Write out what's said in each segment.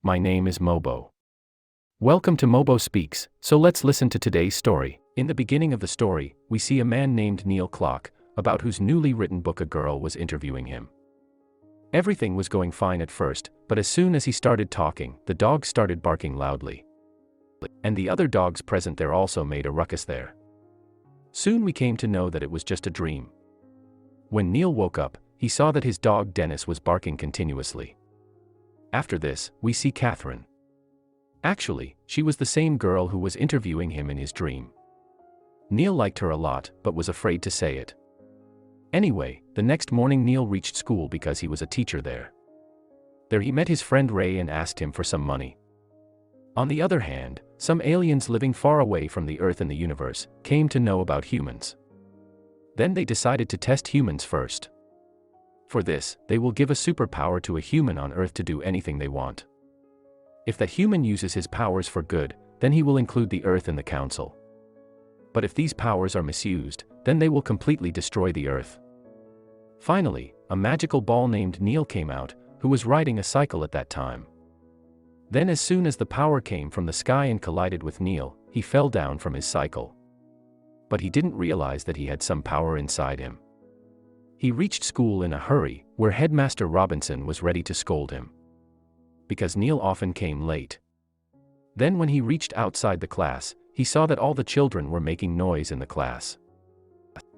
my name is Mobo. Welcome to Mobo Speaks, so let's listen to today's story. In the beginning of the story, we see a man named Neil Clock, about whose newly written book a girl was interviewing him. Everything was going fine at first, but as soon as he started talking, the dog started barking loudly. And the other dogs present there also made a ruckus there. Soon we came to know that it was just a dream. When Neil woke up, he saw that his dog Dennis was barking continuously. After this, we see Catherine. Actually, she was the same girl who was interviewing him in his dream. Neil liked her a lot, but was afraid to say it. Anyway, the next morning Neil reached school because he was a teacher there. There he met his friend Ray and asked him for some money. On the other hand, some aliens living far away from the Earth and the universe came to know about humans. Then they decided to test humans first. For this, they will give a superpower to a human on Earth to do anything they want. If that human uses his powers for good, then he will include the Earth in the council. But if these powers are misused, then they will completely destroy the Earth. Finally, a magical ball named Neil came out, who was riding a cycle at that time. Then as soon as the power came from the sky and collided with Neil, he fell down from his cycle. But he didn't realize that he had some power inside him. He reached school in a hurry, where Headmaster Robinson was ready to scold him, because Neil often came late. Then when he reached outside the class, he saw that all the children were making noise in the class.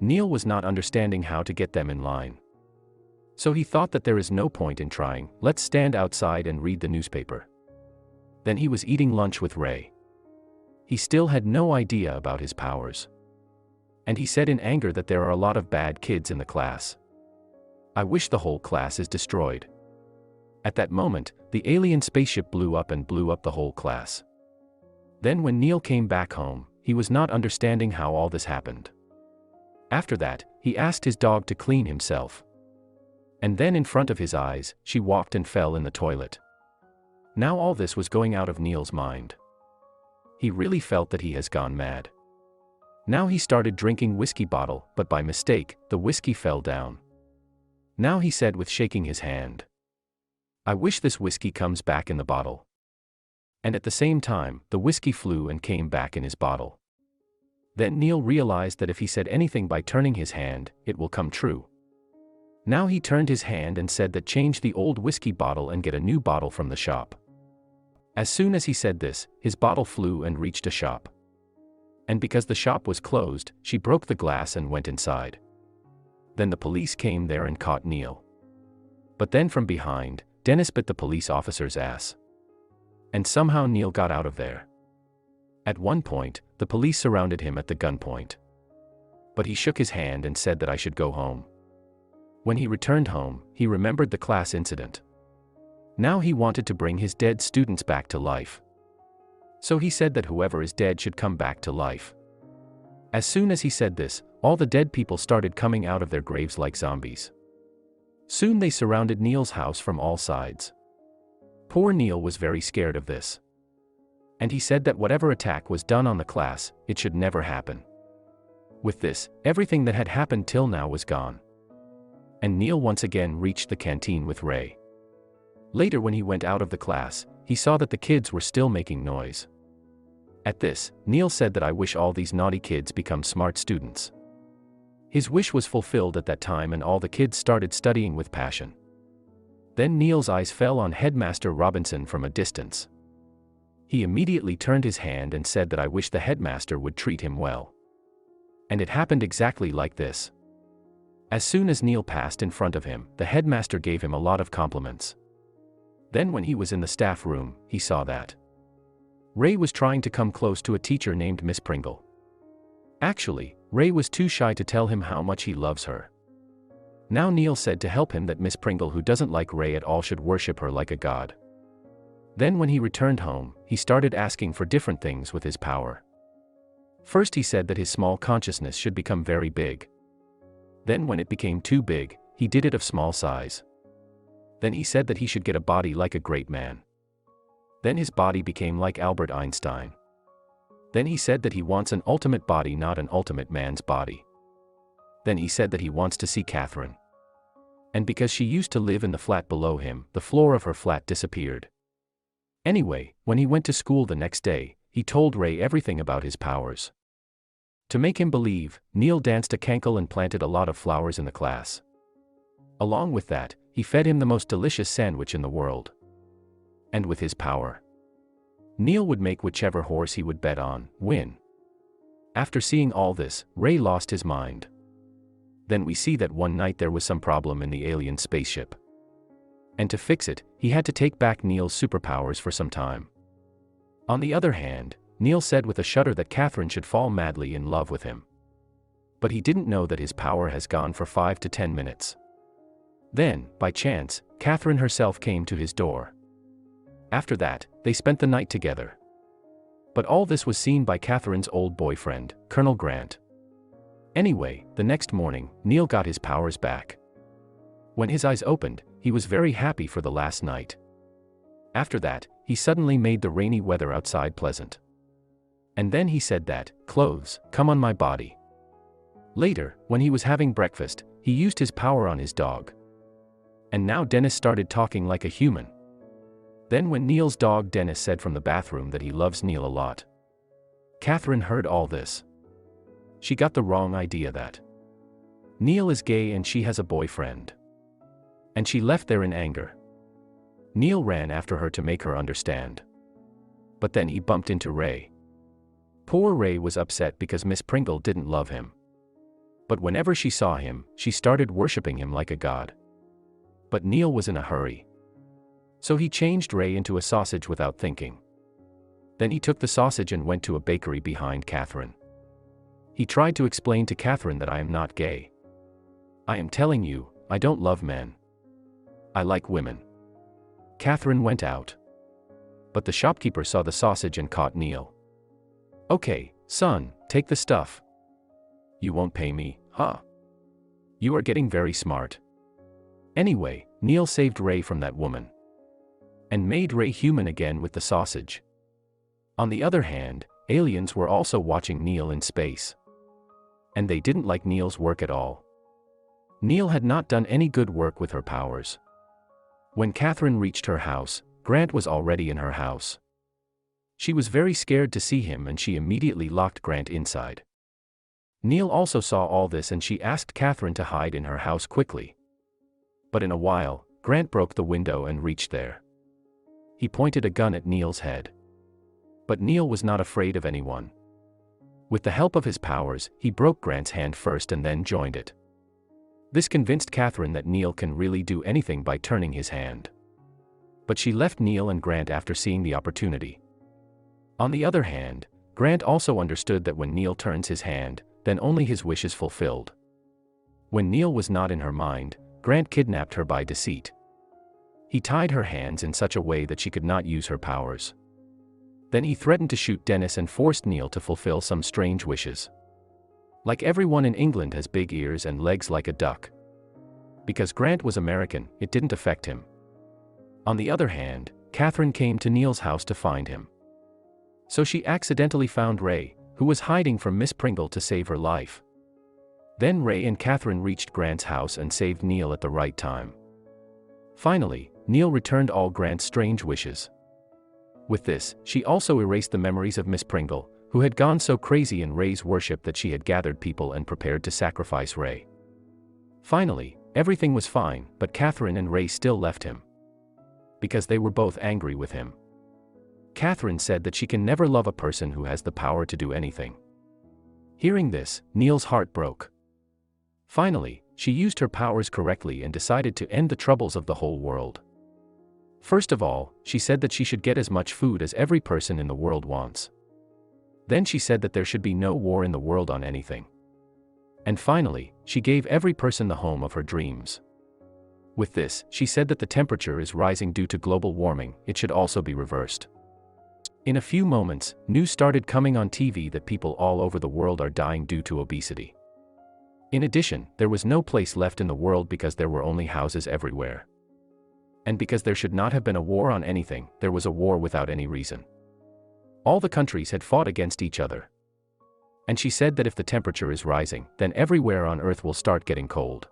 Neil was not understanding how to get them in line. So he thought that there is no point in trying, let's stand outside and read the newspaper. Then he was eating lunch with Ray. He still had no idea about his powers. And he said in anger that there are a lot of bad kids in the class. I wish the whole class is destroyed. At that moment, the alien spaceship blew up the whole class. Then when Neil came back home, he was not understanding how all this happened. After that, he asked his dog to clean himself. And then in front of his eyes, she walked and fell in the toilet. Now all this was going out of Neil's mind. He really felt that he has gone mad. Now he started drinking whiskey bottle, but by mistake, the whiskey fell down. Now he said with shaking his hand, I wish this whiskey comes back in the bottle. And at the same time, the whiskey flew and came back in his bottle. Then Neil realized that if he said anything by turning his hand, it will come true. Now he turned his hand and said that change the old whiskey bottle and get a new bottle from the shop. As soon as he said this, his bottle flew and reached a shop. And because the shop was closed, she broke the glass and went inside. Then the police came there and caught Neil. But then from behind, Dennis bit the police officer's ass. And somehow Neil got out of there. At one point, the police surrounded him at the gunpoint. But he shook his hand and said that I should go home. When he returned home, he remembered the class incident. Now he wanted to bring his dead students back to life. So he said that whoever is dead should come back to life. As soon as he said this, all the dead people started coming out of their graves like zombies. Soon they surrounded Neil's house from all sides. Poor Neil was very scared of this. And he said that whatever attack was done on the class, it should never happen. With this, everything that had happened till now was gone. And Neil once again reached the canteen with Ray. Later when he went out of the class, he saw that the kids were still making noise. At this, Neil said that I wish all these naughty kids become smart students. His wish was fulfilled at that time and all the kids started studying with passion. Then Neil's eyes fell on Headmaster Robinson from a distance. He immediately turned his hand and said that I wish the headmaster would treat him well. And it happened exactly like this. As soon as Neil passed in front of him, the headmaster gave him a lot of compliments. Then when he was in the staff room, he saw that Ray was trying to come close to a teacher named Miss Pringle. Actually, Ray was too shy to tell him how much he loves her. Now Neil said to help him that Miss Pringle, who doesn't like Ray at all, should worship her like a god. Then when he returned home, he started asking for different things with his power. First he said that his small consciousness should become very big. Then when it became too big, he did it of small size. Then he said that he should get a body like a great man. Then his body became like Albert Einstein. Then he said that he wants an ultimate body, not an ultimate man's body. Then he said that he wants to see Catherine. And because she used to live in the flat below him, the floor of her flat disappeared. Anyway, when he went to school the next day, he told Ray everything about his powers. To make him believe, Neil danced a cankle and planted a lot of flowers in the class. Along with that, he fed him the most delicious sandwich in the world. And with his power, Neil would make whichever horse he would bet on win. After seeing all this, Ray lost his mind. Then we see that one night there was some problem in the alien spaceship. And to fix it, he had to take back Neil's superpowers for some time. On the other hand, Neil said with a shudder that Catherine should fall madly in love with him. But he didn't know that his power has gone for 5 to 10 minutes. Then, by chance, Catherine herself came to his door. After that, they spent the night together. But all this was seen by Catherine's old boyfriend, Colonel Grant. Anyway, the next morning, Neil got his powers back. When his eyes opened, he was very happy for the last night. After that, he suddenly made the rainy weather outside pleasant. And then he said that, "Clothes, come on my body." Later, when he was having breakfast, he used his power on his dog. And now Dennis started talking like a human. Then when Neil's dog Dennis said from the bathroom that he loves Neil a lot. Catherine heard all this. She got the wrong idea that Neil is gay and she has a boyfriend. And she left there in anger. Neil ran after her to make her understand. But then he bumped into Ray. Poor Ray was upset because Miss Pringle didn't love him. But whenever she saw him, she started worshipping him like a god. But Neil was in a hurry. So he changed Ray into a sausage without thinking. Then he took the sausage and went to a bakery behind Catherine. He tried to explain to Catherine that I am not gay. I am telling you, I don't love men. I like women. Catherine went out. But the shopkeeper saw the sausage and caught Neil. "Okay, son, take the stuff." "You won't pay me, huh? You are getting very smart." Anyway, Neil saved Ray from that woman. And made Ray human again with the sausage. On the other hand, aliens were also watching Neil in space. And they didn't like Neil's work at all. Neil had not done any good work with her powers. When Catherine reached her house, Grant was already in her house. She was very scared to see him and she immediately locked Grant inside. Neil also saw all this and she asked Catherine to hide in her house quickly. But in a while, Grant broke the window and reached there. He pointed a gun at Neil's head. But Neil was not afraid of anyone. With the help of his powers, he broke Grant's hand first and then joined it. This convinced Catherine that Neil can really do anything by turning his hand. But she left Neil and Grant after seeing the opportunity. On the other hand, Grant also understood that when Neil turns his hand, then only his wish is fulfilled. When Neil was not in her mind, Grant kidnapped her by deceit. He tied her hands in such a way that she could not use her powers. Then he threatened to shoot Dennis and forced Neil to fulfill some strange wishes. Like everyone in England has big ears and legs like a duck. Because Grant was American, it didn't affect him. On the other hand, Catherine came to Neil's house to find him. So she accidentally found Ray, who was hiding from Miss Pringle to save her life. Then Ray and Catherine reached Grant's house and saved Neil at the right time. Finally, Neil returned all Grant's strange wishes. With this, she also erased the memories of Miss Pringle, who had gone so crazy in Ray's worship that she had gathered people and prepared to sacrifice Ray. Finally, everything was fine, but Catherine and Ray still left him. Because they were both angry with him. Catherine said that she can never love a person who has the power to do anything. Hearing this, Neil's heart broke. Finally, she used her powers correctly and decided to end the troubles of the whole world. First of all, she said that she should get as much food as every person in the world wants. Then she said that there should be no war in the world on anything. And finally, she gave every person the home of her dreams. With this, she said that the temperature is rising due to global warming, it should also be reversed. In a few moments, news started coming on TV that people all over the world are dying due to obesity. In addition, there was no place left in the world because there were only houses everywhere. And because there should not have been a war on anything, there was a war without any reason. All the countries had fought against each other. And she said that if the temperature is rising, then everywhere on Earth will start getting cold.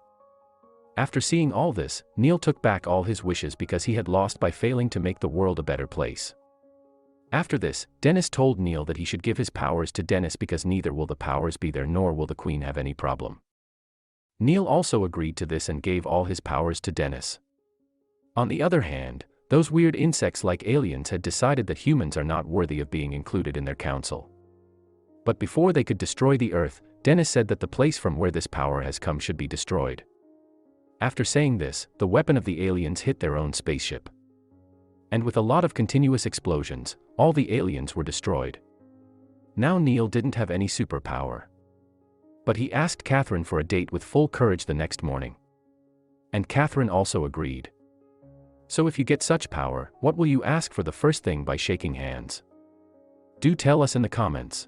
After seeing all this, Neil took back all his wishes because he had lost by failing to make the world a better place. After this, Dennis told Neil that he should give his powers to Dennis because neither will the powers be there nor will the Queen have any problem. Neil also agreed to this and gave all his powers to Dennis. On the other hand, those weird insects like aliens had decided that humans are not worthy of being included in their council. But before they could destroy the Earth, Dennis said that the place from where this power has come should be destroyed. After saying this, the weapon of the aliens hit their own spaceship. And with a lot of continuous explosions, all the aliens were destroyed. Now Neil didn't have any superpower. But he asked Catherine for a date with full courage the next morning. And Catherine also agreed. So if you get such power, what will you ask for the first thing by shaking hands? Do tell us in the comments.